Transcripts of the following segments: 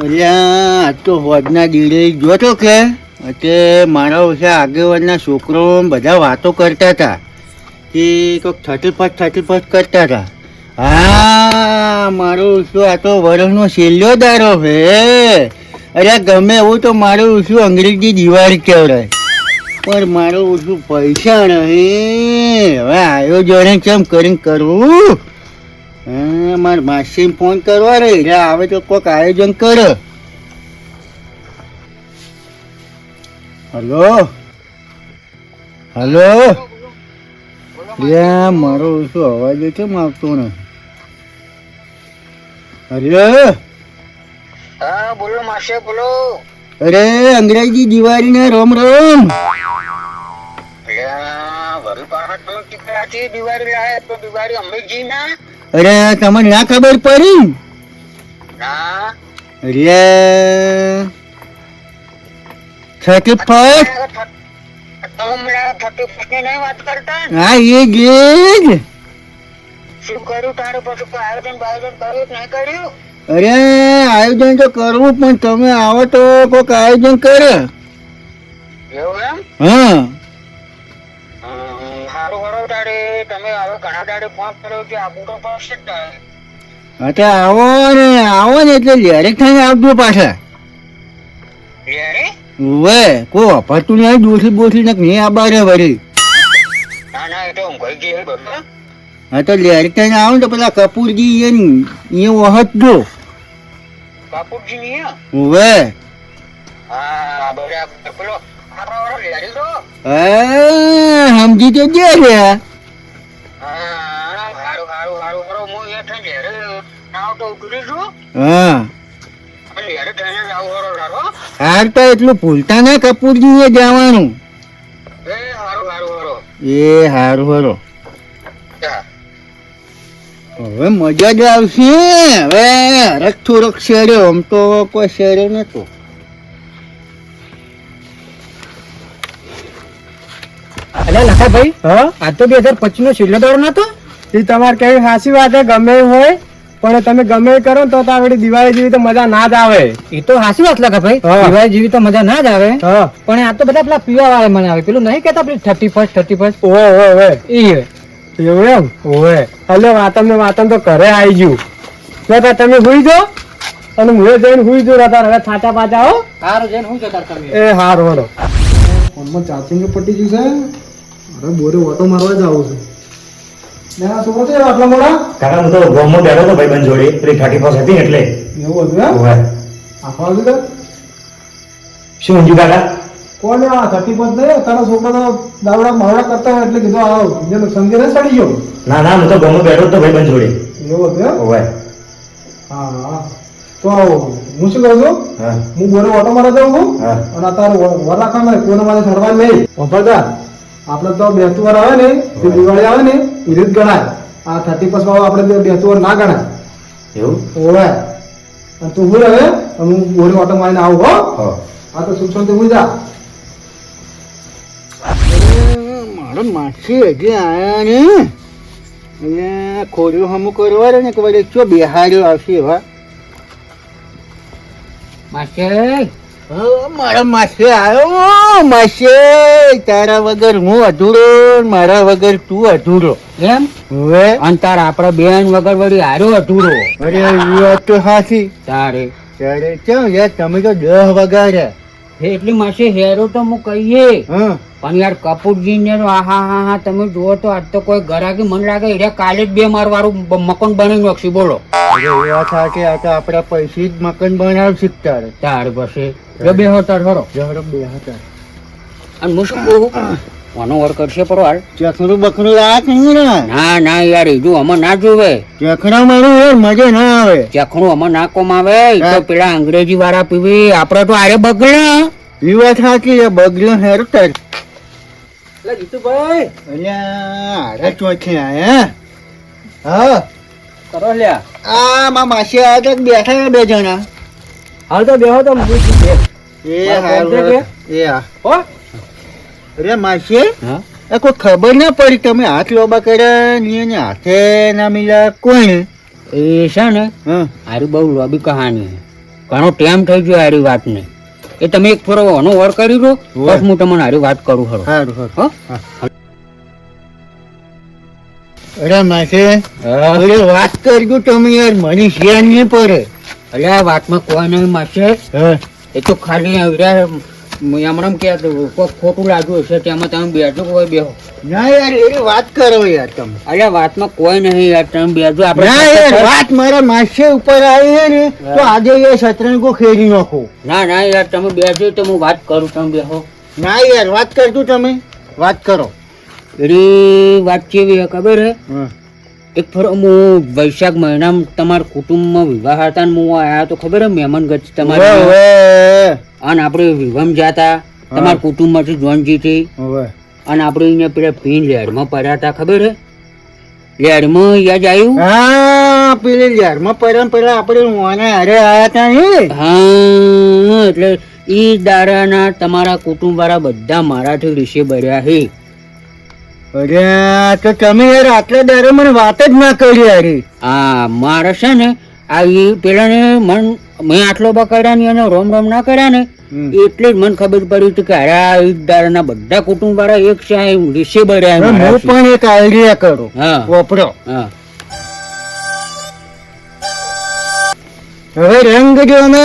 અલ્યા આજ તો હોજના દીડે જોતો કે તે મારા ઓછા આગેવાનના છોકરો બધા વાતો કરતા હતા કે કોઈક 35 કરતા હતા. હા મારો ઓછું આ તો વરસનો છેલ્લો દારો છે. અરે ગમે એવું તો મારું ઓછું અંગ્રેજી દિવાળી કહેવાય પણ મારું ઓછું પૈસા નહીં. હવે આયોજન કેમ કરીને કરવું? હા મારા માસીને ફોન કરવા રે આવે તો કોઈક આયોજન કરે. હલો હલો મારો શું અવાજ કેમ આવતો ને? હલો હા બોલો માસે બોલો. અરે અંગ્રેજી દિવાળી ને રોમ રોમ. દિવાળી લાય તો દિવાળી અંગ્રેજી ના. અરે તમને ના ખબર પડી? ના અરે 31 વાત કરતા હા એ જ શું કર્યું તારું પછી કોઈ આયોજન બાયોજન કર્યું કે નહીં કર્યું? અરે આયોજન તો કરવું પણ તમે આવો તો કોઈક આયોજન કરે. એવું એમ? હા સારું કરો તારે. તમે હવે ઘણા દાડે ફોન કર્યો કે આબુ તો પડશે જ તારે. હા તો આવો ને એટલે લેરેક થઈને આવજો પાછા. યારે? વે કોઈ વાપરતું નહીં બોસી ને નહીં આબા રે વળી. ના ના એ તો હું ગઈ ગઈ બધું. હા તો લેરેક થઈને આવો ને તો પેલા કપૂરજી એ વહતજો. બાપુજી ની વે હા બરાબર. પેલો આપણા વાળો લેરી તો સમજી તો જે રે. હા સારું સારું સારું કરો. હું એ થઈને લેરે નાવ તો ઉતરી છું. હા લેરે થઈને આવું કરો તારો. હાર તો એટલું ભૂલતા ના કપૂરજી એ જવાનું. એ સારું સારું કરો. એ હારું હરો. હવે મજા જ આવશે. હવે હરક થોડોક શેર્યો આમ તો કોઈ શેર્યો નતો. અલ્યા લખાભાઈ, હા આજ તો 2025 નો છેલ્લો દોર નતો. એ તમારે કેવી સાચી વાત છે. ગમે એવું હોય પણ તમે ગમે એ કરો તો આવડી દિવાળી જેવી તો મજા ના જ આવે. એ તો સાચી વાત લખાભાઈ, દિવાળી જેવી તો મજા ના જ આવે. પણ આ તો બધા પેલા પીવા વાળા મને આવે. પેલું નહીં કેતા પેલું 31 ઓવે એવું એમ ઓવે. હલો વાતમ તો ઘરે આવી ગયું. તમે હુઈ જાઓ અને હું જઈને હુઈ જાઉં. હવે છાટા પાછા હો. સારું જઈને હું જતા તમે. એ હારું હડો. ફોનમાં ચાર્જિંગ પટી ગયું છે. અરે બોરે ઓટો મારવા જ આવું છું. છોકરો છે આટલા મોડા? કાકા હું તો ગોમમાં બેઠો હતો ભાઈબંધ જોડે. પેલી 31 હતી ને એટલે. એવું હતું એમ? ઓવે. આખો હતું શું ઊંધું કાકા? કોને આ 31 ને તારા છોકરા તો દાવડા માવડા કરતા હોય એટલે કીધું આવો જેનો સંગે ને સડી ગયો. ના ના હું તો ગોમમાં બેઠો હતો ભાઈબંધ જોડે. એવું હતું એમ? ઓવે. હા તો હું શું કહું છું? હા હું બોરે ઓટો મારવા જાઉં છું. હા. અને આ તારું વર રાખવાનું કોઈને મારે ચડવા નહીં. વફાદાર આપણે તો બેસતું વાર આવે ને જે દિવાળી આવે ને એ રીત ગણાય. આ 31 માં આપણે બેસતું વાર ના ગણાય. એવું? ઓવે. અને તું હું હવે હું બોરે ઓટો મારીને આવું હો. હા આ તો સુખ શાંતિ હું જા. મારો માસી હજી આયા ને એટલે ખોર્યું હમું કરવા ને કે વળી ચો બિહાર્યો આવશે એવા. માસે મારા માસે આવ્યો. માસે તારા વગર હું અધૂરો, મારા વગર તું અધૂરો. એમ? હવે અને તાર આપડા બેન વગર વળી હાર્યો અધૂરો. અરે એ વાત તો સાચી. તારે ત્યારે ચમ યાર તમે તો 10 વગાડ્યા. એટલી માસે હેરો તો હું કહીએ હા પણ યાર કપૂરજી ને હા તમે જુઓ તો આજ તો કોઈ ગરાકી મને લાગે એટલે કાલે જ 2 માર વાળું મકાન બનાવી નાખશે. બોલો અરે એ વાત સાચી. આ તો આપડા પૈસી જ મકાન બનાવશે તારે. તાર પછી જો બે હોતા ખરો જહરો બે હતા. અને હું શું કહું આનો વર કરશે પર હાલ ચખડું બખડું રાખ નહીં ને. ના યાર એ જો આમાં ના જોવે. ચખડા મારું યાર મજા ના આવે. ચખણું આમાં ના કોમ આવે. એ તો પેલા અંગ્રેજી વાળા પીવી આપડે તો આરે બગડ્યા. એ વાત સાચી છે. બગડ્યો હેરો તાર. જીતુભાઈ અલ્યા હારે ચોથી આયા. હા કરો લ્યા. આ મા માસી આવ્યા તો બેઠા 2 જણા. હાલ તો બેહો તો એ હારું. એ હા. હો અરે માસી હા એ કોઈ ખબર ના પડી તમે હાથ લોબા કર્યા ને એને હાથે ના મિલ્યા કોણ? એ છે ને હા હારી બહુ લોબી કહાની છે. ઘણો ટાઈમ થઈ ગયો આરી વાતને. એ તમે એક ફરો આનો વર કરી દો, હોવે. પછી હું તમને આરી વાત કરું ખરો. સારું સારું. હો? અરે માસે હા. અરે વાત કરજો તમે યાર, મને ધ્યાન નહીં પડે. અલ્યા આ વાતમાં કોઈ નહીં માસે. હા. એ તો ખાલી એમણામ કે કોક ખોટું લાગ્યું હશે તેમાં તમે બેજો કોઈ બેહો. ના યાર એની વાત કરો યાર તમે. અલ્યા વાતમાં કોઈ નહીં યાર, તમે બેજો. ના યાર આપણે વાત મારા માસે ઉપર આવી છે ને તો આજે એ સતરંગો ખેડી નાખો. ના ના યાર તમે બેજો તો હું વાત કરું, તમે બેહો. ના યાર વાત કરજો તમે, વાત કરો. એની વાત કેવી હે ખબર હે? હા. એક ફરો હું વૈશાખ મહિનામાં તમારા કુટુંબમાં વિવાહ હતા ને હું આયા તો ખબર હે મહેમાન ગત તમારે ઓવે, અને આપણે વિવાહમાં જાતા તમારા કુટુંબમાંથી જોનજી થી ઓવે. અને આપણે અહીંયા પેલા ભીન લેરમાં પડ્યા હતા ખબર હે? લેરમાં યાદ આવ્યું? હા પેલી યારમાં પરંપરા આપણે મોના હારે આયા તા ને. હા એટલે ઈ દારાના તમારા કુટુંબ વાળા બધા મારાથી ઋષિ બળ્યા હે. અરે તો તમે યાર આટલા દાડે મને વાત જ ના કરી યાર. હા મારે છે ને આ ઈ પેલાને મેં આટલો બકડ્યા ને એને રોમ રોમ ના કર્યા ને એટલે જ મને ખબર પડી હતી કે અરે આ ઈ દારાના બધા કુટુંબ વાળા એક છે ઋષિ બળ્યા હે હું મારાથી. પણ એક આઈડિયા કરું. હા વાપરો. હા હવે રંગ જોમે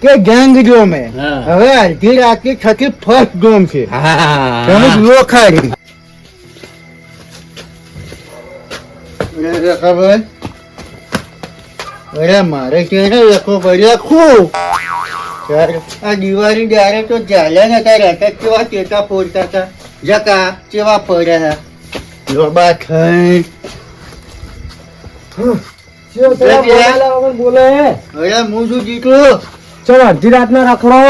કે જંગ જોમે, હા. હવે અડધી રાતે થતી ફર્સ્ટ ગોમ છે. હા તમે જુઓ ખાલી. અરે ખબર અરે મારે ક્યારે લખો પડ્યા ખૂબ આ દિવાળી ત્યારે તો ચાલ્યા નતા રહેતા કેવા ચેતા ફોડતા હતા જકા કેવા પડ્યા લોબા થઈ. બોલે અરે હું શું જીતું ચલો અડધી રાતના રખડો.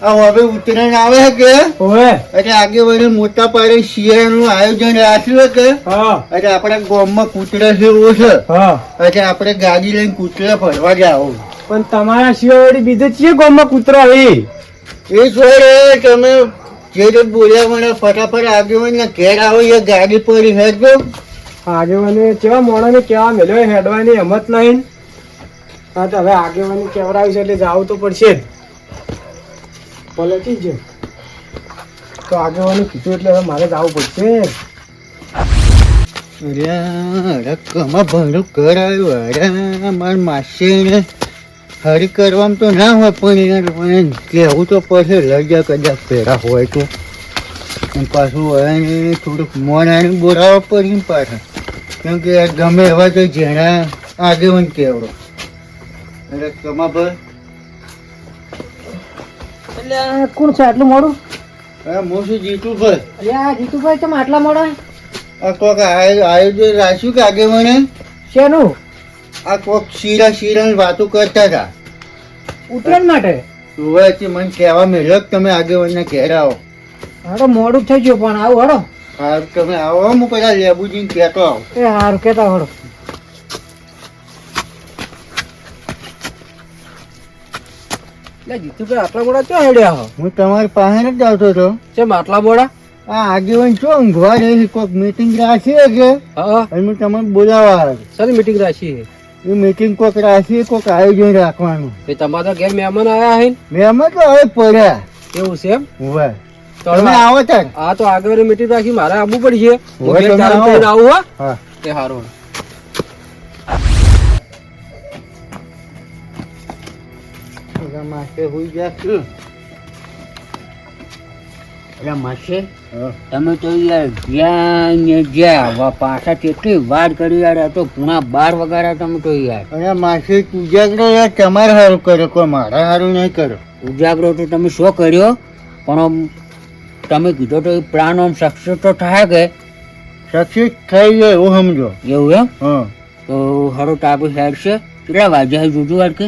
આ હવે ઉત્તરાયણ આવે છે કે ઓવે. એટલે આગે વળી મોટા પાડે શિયાળાનું આયોજન રાખ્યું કે હા એટલે આપણા ગામમાં કૂતરા છે એવો છે હા. એટલે આપણે ગાડી લઈને કૂતરા ફરવા જાવ. પણ તમારા સિવાય વળી બીજે ચીએ ગામમાં કૂતરા હે? એ જોડે તમે જે રીતે બોલ્યા મને ફટાફટ આગેવાનના ઘેર આવો એ ગાડી પડી હેડજો. આગેવાને કેવા મોણાને કેવા મેલ્યો હેડવાની હિંમત નહીં. હા તો હવે આગેવાની કેવડાવી છે એટલે જાવું તો પડશે જ. પલટી જ તો આગેવાની કીધું એટલે હવે મારે જવું પડશે. અરે કમા ભણું ઘર આવ્યું. અરે મારા માસીને હરી કરવામાં તો ના હોય પણ યાર મને કહેવું તો પડશે. લઈ કદાચ પહેરા હોય તો અને પાછું હોય ને થોડુંક મોનાની બોરાવા પડી પાછા કેમ કે યાર ગમે એવા તો જેણા આગેવાન કેવડો. અરે કમા ભાઈ એટલે કોણ છે આટલું મોડું? હા હું શું જીતું ભાઈ અલ્યા જીતુભાઈ તમે આટલા મોડા આ કોક આયોજન રાખ્યું કે આગેવાને શેનું? આ કોક શીરાની વાતો કરતા હતા. ઉત્તરાયણ માટે? સુવાથી મને કહેવા મળ્યો કે તમે આગેવાનના ઘેર આવો. હાડો મોડું થઈ ગયું પણ આવું હડો. હા તમે આવો હું પેલા લેબુજીને કહેતો આવું. એ સારું કેતા હડો. એટલે જીતુભાઈ આટલા મોડા ક્યાં હેડ્યા હો? હું તમારી પાસે જ આવતો હતો. કેમ આટલા મોડા? આ આગેવાન છો ઊંઘવા રહી કોઈક મીટિંગ રાખી કે હા અને હું તમને બોલાવવા આવ્યો. સર મીટિંગ રાખી છે. એ મીટિંગ કોઈક રાખી કોઈક આયોજન રાખવાનું. એ તમારા ઘેર મહેમાન આવ્યા હે? મેં તો હવે પડ્યા. એવું છે એમ? હોવે. તો તમે હવે આવો તાર. આ તો આગળ મીટિંગ રાખી મારે આવવું પડશે. હું હવે ઘેર તમે ચાલુ આવો. કરીને આવું હો. હા એ સારું. માસે હોઈ ગયા છું. એટલે માસે તમે તો યાર જ્યાં ને જ્યાં પાછા કેટલી વાર કરી યાર. આ તો પૂણા 12 વગાડ્યા તમે તો યાર. અને માસે ઉજાગરો યાર તમારે સારું કર્યો કોઈ મારા સારું નહીં કર્યો. ઉજાગરો તો તમે શું કર્યો પણ આમ તમે કીધો તો પ્લાન આમ સક્સેસ તો થાય કે સક્સેસ થઈ જાય એવું સમજો. એવું એમ? હા તો હરો ટાપુ સાઈડ છે. કેટલા વાગ્યા જોજો વાર કે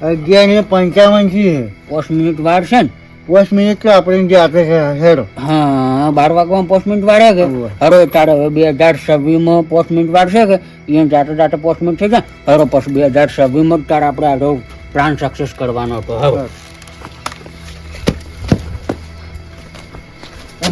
11:55 છે. 5 મિનિટ વાર છે ને? 5 મિનિટ તો આપણે જે આપે છે હેડો. હા 12 વાગવામાં 5 મિનિટ વાર છે કે હોવે. હરો તારે હવે 2026 5 મિનિટ વાર છે કે અહીંયા જાતે જાતે 5 મિનિટ થઈ જાય. હરો પછી 2026 તારે આપણે આનો પ્લાન સક્સેસ કરવાનો હતો. હવે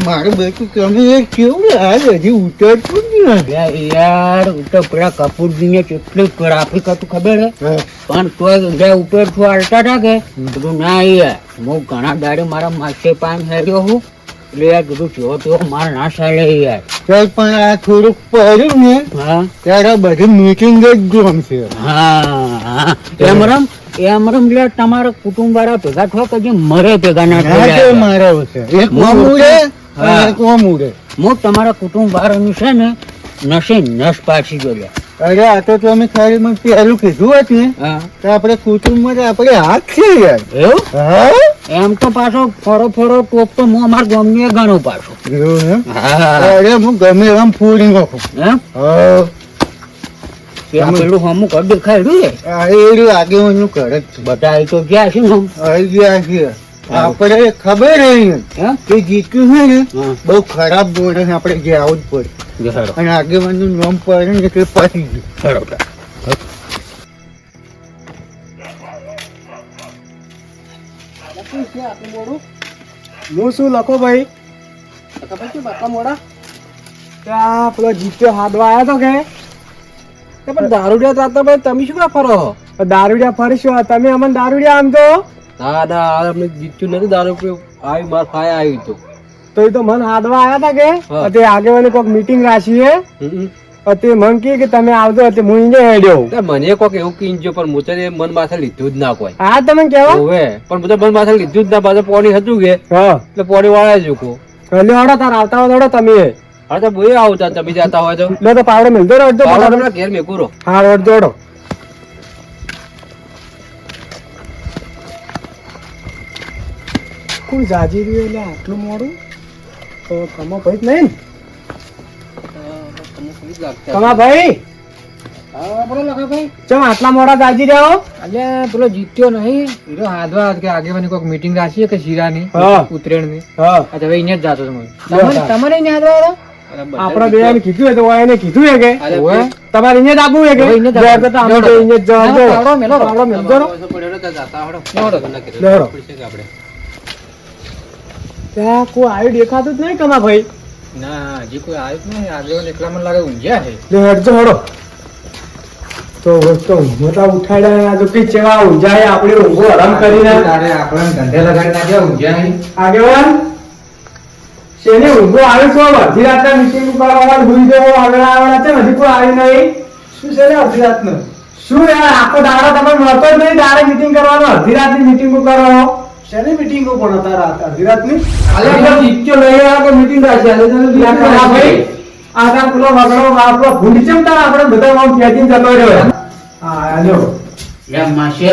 મારું બેટું તમે એ કેવું હાલ હજી ઉતરતું જ નહીં. યાર તો પેલા કપૂરજીને કેટલું ટ્રાફિક હતું ખબર હે પણ તોય જ્યાં ઉપર છું હાલતા હતા કે કીધું ના યાર હું ઘણા દાડે મારા માસે પાન હેર્યો હું એટલે યાર કીધું જો તો માર ના ચાલે યાર. ચાલ પણ આ થોડુંક પડ્યું ને હા ત્યારે બધી મીટિંગ જ ગમશે. હા એમ રમ એટલે તમારા કુટુંબ વાળા ભેગા થવા કે જે મરે ભેગા ના હા તે થયા. મારા છે એક ઓમ ઉડે અને એક ઓમ ઉડે. હું તમારા કુટુંબ વાળાનું છે ને નશે નસ પાછી ગયો. અરે આ તો તમે ખાલી મને પહેલું કીધું હતું ને હા તો આપણે કુટુંબમાં તો આપણે હાથ છે યાર. એવું હા એમ તો પાછો ફરો ટોપ તો હું અમારા ગામની ગણું પાછો. એવું એમ? હા અરે હું ગમે એમ ફૂડી નાખું. એમ હા ત્યાં પેલું હમું કર દેખાય રહ્યું ને આ એનું આગેવાનું કરે જ છે. બધા એ તો ગયા છે ને આમ. આવી ગયા છે આપણે ખબર નહીં હે? કે જીત્યું છે ને હા. બહુ ખરાબ બોલે છે આપણે જે આવું જ પડે જે હારો. અને આગેવાનનું નામ પડે ને એટલે પતી ગયું. બરોબર. હું શું લખો ભાઈ ત્યાં પેલો જીત્યો હાથવા આવ્યો તો કે પણ દારૂડિયા તાતા ભાઈ તમે શું કા ફરો દારૂડિયા ફરીશું તમે અમને દારૂડિયા આમ તો ના ના અમને જીત્યું નથી દારૂ પીવું આવી માર ફાય આવ્યું હતું તો એ તો મન હાથવા આવ્યા હતા હા. કે તે આગેવાની કોઈક મીટિંગ રાખી હે તે મન કે તમે આવજો તે હું ઇન્જે હેડ્યો તે મને કોક એવું કીધું પણ હું તો એ મન માથે લીધું જ ના કોઈ હા તમે કેવા હોવે પણ બધા મન માથે લીધું જ ના પાછું પોણી હતું કે હા એટલે પોણી વાળા જ કો એટલે હડો તાર આવતા હોય તો તમે હા તો બોય આવતા તમે જતા હોય તો લે તો પાવડો મિલતો રડતો પાવડા હમણાં ઘેર મેકુરો હા રડતો હડો કોણ જાજી રહ્યું એટલે આટલું મોડું તો કમા ભાઈ જ નહીં ને કમા ભાઈ ચમ આટલા મોડા જાજી રહ્યો એટલે પેલો જીત્યો નહીં પેલો હાથવા કે આગેવાની કોઈક મીટિંગ રાખી કે શીરાની હા. ઉત્તરાયણની હા હવે અહીંયા જ જાતો છું તમારે આપડે બે એને કીધું હોય તો એને કીધું હે કે ઓવે. તમારે અહીંયા જ આપવું હે કે હવે અહીંયા જ જો તો અમે તો અહીંયા જ જવા દો. પાવડો મેલજો ને. લેવડો. ત્યાં કોઈ આવ્યું દેખાતું જ નહીં કમા ભાઈ ના હજી કોઈ આવ્યું જ નહીં આગેવાન એકલા મને લાગે ઊંઝ્યા છે લે હેડજો હડો તો તો મોટા ઉઠાડ્યા તો કે ચેવા ઊંઝાય આપણી ઊંઘો હરામ કરીને તારે આપણને ધંધે લગાડી નાખ્યા ઊંઝ્યા નહીં આગેવાન શેને ઊંઘો આવે છો અડધી રાતના મીટિંગ ઉપર આવવાનું ભૂલી જવો આગળ છે હજી કોઈ આવ્યું નહીં શું છે ને અડધી રાતનું શું યાર આખો દાડો તમે મળતો જ નહીં તારે મીટિંગ કરવાનો અડધી રાતની મીટિંગ કરો શેની મીટિંગ પણ હતા અડધી રાતની અલે જીત્યો લઈ આવ્યા કે મીટિંગ રાખી અલે તમે ભાઈ આ તાર પેલો વગડો આપણો ભૂલી ચમ તાર આપણે બધા આમ ફેંકીને જતો રહ્યો હા આલ્યો યાર માસે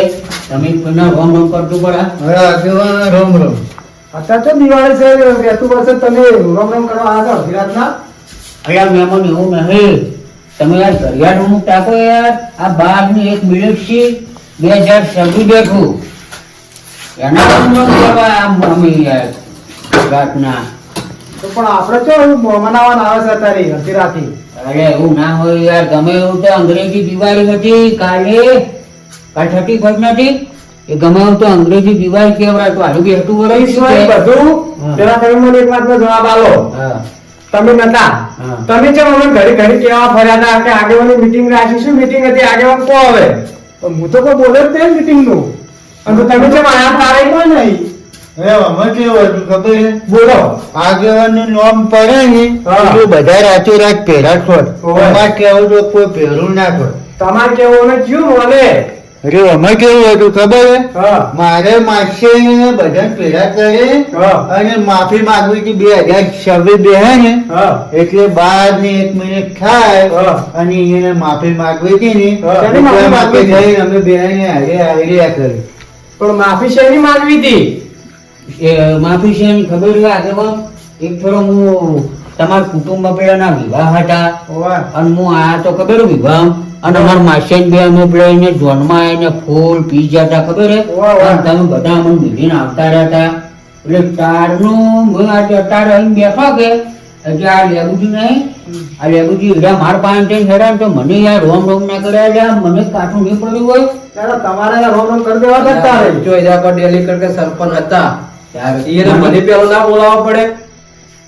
તમે કોઈના રોમ રોમ કરતું પડે હવે આગેવાન રોમ રોમ. અત્યારે તો દિવાળી છે બેસતું વર્ષે તમે રોમ રોમ કરવા આવ્યા છો અડધી રાતના અલ્યા મહેમાન એવું નહીં તમે યાર ઘડિયાળનું ટાંકો યાર આ બહારની એક મિનિટ છે 2026 બેઠું એના રોમ રોમ કરવા આમ અમે યાર રાતના તો પણ આપણે ચો મનાવવાના આવે છે અત્યારે અડધી રાતે અરે એવું ના હોય યાર ગમે એવું તો અંગ્રેજી દિવાળી હતી કાલે 31 નથી એ ગમે એવું તો અંગ્રેજી દિવાળી કેવડાય તો હારું બી હતું એ વર્ષ સિવાય બધું હા. પેલા તમે મને એક વાતનો જવાબ આલો હા તમે નતા હા. તમે કેમ અમને ઘડી ઘડી કેવા ફર્યા હતા કે આગેવાની મીટિંગ રાખી શું મીટિંગ હતી આગેવાન કો હવે પણ હું તો કોઈ બોલે જ નહીં મીટિંગ નું અને તો તમે કેમ આયા તારે કોઈ નહીં હવે આમાં કેવું હતું ખબર છે બોલો આગેવાનનું નામ પડે ને હા. એટલે બધા રાતોરાત પહેરા છોડ ઓવે. અમારે કેવું તો કોઈ પહેરું ના છોડ. તમારે કેવું અમે ક્યું બોલે અરે અમે કેવું હતું ખબર છે હા મારે માસે બધા ભેગા કરે હા. અને માફી માંગવી હતી 2026 બે ને હા એટલે 12 ને 1 મિનિટ થાય હા. અને એને માફી માંગવી હતી ને હા. એટલે માફી માટે માંગવી હતી? જઈને અમે બેને હારે કરી. પણ માફી શેની માંગવી હતી એ માફી છે એની ખબર છે આગેવાન એક ફેરો હું તમારા કુટુંબમાં પેલાના વિવાહ હતા ઓવે. અને હું આયા તો ખબર હે વિવાહ અને અમારા માસી બે અમે પેલા એને જોનમાં એને ફૂલ પી જતા ખબર હે વાહ, વાહ. અને તમે બધા અમને ભેગીને આવતા રહેતા એટલે તારનું મેં આજે અત્યારે અહીં બેઠો કે એટલે આ લેબુજી નહીં આ લેબુજી હીરા માર પાસે થઈને હેરાન તો મને યાર રોમ રોમ ના કર્યા એટલે આમ મને કાઠું નહીં પડ્યું હોય ત્યારે તમારે રોમ રોમ કરી દેવા હતા તારે જો એના પર ડેલી કરકે સરપંચ હતા ત્યારે એને મને પેલો ના બોલાવવા પડે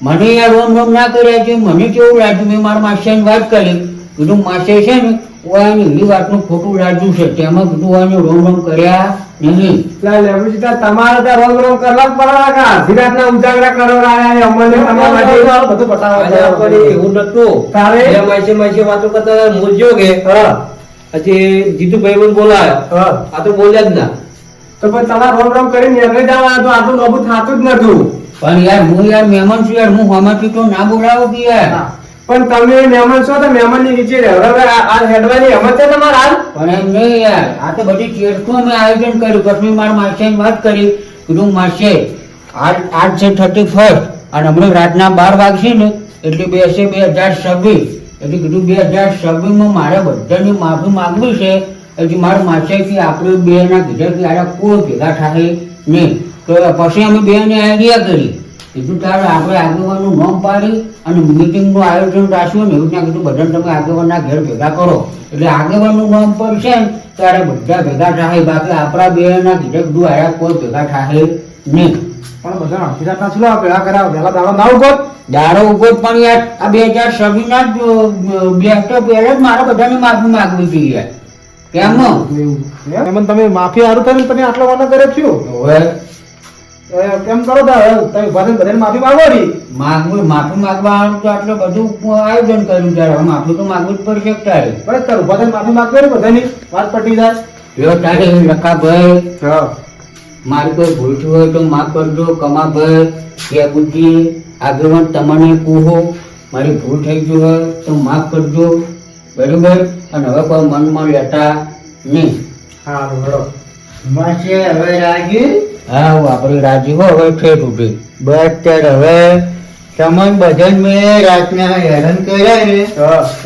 મને યાર રોમ રોમ ના કર્યા છે. મને કેવું લાગ્યું, મેં મારા માસ્ટરની વાત કરી, કીધું માસે છે ને ઓયાની એવી વાતનું ખોટું લાગ્યું છે, તેમાં કીધું ઓયાને રોમ રોમ કર્યા નહીં. લેબુજી તમારે તો રોમ રોમ કરવા જ પડવા કા વિરાટના ઉજાગરા કરવા આયા અમને તમારા માટે બધું બતાવવા એવું નતું તારે માસી વાતો કરતા મૂજ્યો કે પછી જીતુભાઈ મને બોલાય આ તો બોલ્યા જ ના. તો પણ તમારે રોમ રોમ કરીને નીકળી જવાના તો આટલું નબૂ થાતું જ નતું. પણ યાર હું મહેમાન છું યાર, હું હમાથી તો ના બોલાવો કે યાર. પણ તમે મહેમાન છો તો મહેમાન ની નીચે રહે. હવે આ હેડવાની હિંમત છે તમારે હાલ? પણ એમ નહીં યાર, આ તો બધી ચેડતું અમે આયોજન કર્યું. પછી મારા માસીને વાત કરી, કીધું માસે આજ છે 31 અને હમણાં રાતના 12 વાગશે ને એટલે 2026 એટલે કીધું 2026 મારે બધાની માફી માંગવી છે. એટલે મારા માસે કે આપણે બે ના કીધા કે આરા કોઈ ભેગા થાય નહીં. તો પછી અમે બેને આઈડિયા કરી, કીધું તારે આપણે આગેવાનનું નામ પાડી અને મિટિંગનું આયોજન રાખ્યું ને એવું ત્યાં કીધું બધાને તમે આગેવાનના ઘેર ભેગા કરો એટલે આગેવાનનું નામ પડશે ને ત્યારે બધા ભેગા થાય. બાકી આપણા બેના કીધા કીધું આયા કોઈ ભેગા થાય નહીં. પણ બધા વિરાટના છોલો ભેગા કરાવ પેલા દાડો ના ઉગો દારો ઉગો પણ યાર આ 2026 ના બેસતો પહેલા જ મારા બધાને માફી માંગવી હતી યાર. કેમ એમ તમે માફી હારું થઈને તમે આટલો વાતો કરે છો હવે કેમ કરો તમે બધાને માફી માંગો રી માફી માંગવાનું તો આટલું બધું આયોજન કર્યું ત્યારે હવે માફી તો માંગવું જ પડશે તારે. બસ કરું બધાને માફી માંગો રી બધાની વાત પટી જાય. જો તારે લખાભાઈ મારી કોઈ ભૂલ થઈ હોય તો માફ કરજો. કમાભાઈ કેબુજી આગેવાન તમને કહો મારી ભૂલ થઈ ગઈ હોય તો માફ કરજો, બરોબર? અને હવે કોઈ મનમાં લેતા નહીં. હારું હેડો. માસે હવે રાજી હા આપણે રાજી હો હવે ઠેઠ ઉઠી. બસ ત્યારે હવે તમને બધાને મેં રાતના હેરાન કર્યા ને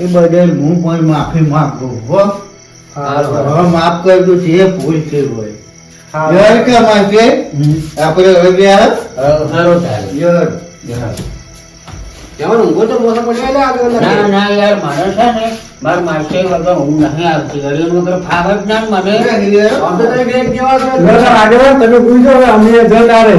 એ બદલ હું પણ માફી માંગુ હો. હવે માફ કરજો જે ભૂલ થઈ હોય. જય કે માસે આપણે હવે બે સારો તારે જવાનું ઊંઘો તો મોસમ પડ્યા ના ના યાર મારે છે ને મારા માસે વગર હું નહીં આવતી. ગરીબ વગર ફાવે જ ના ને મને. આગેવાન તમે પૂછો અમે જતા રહે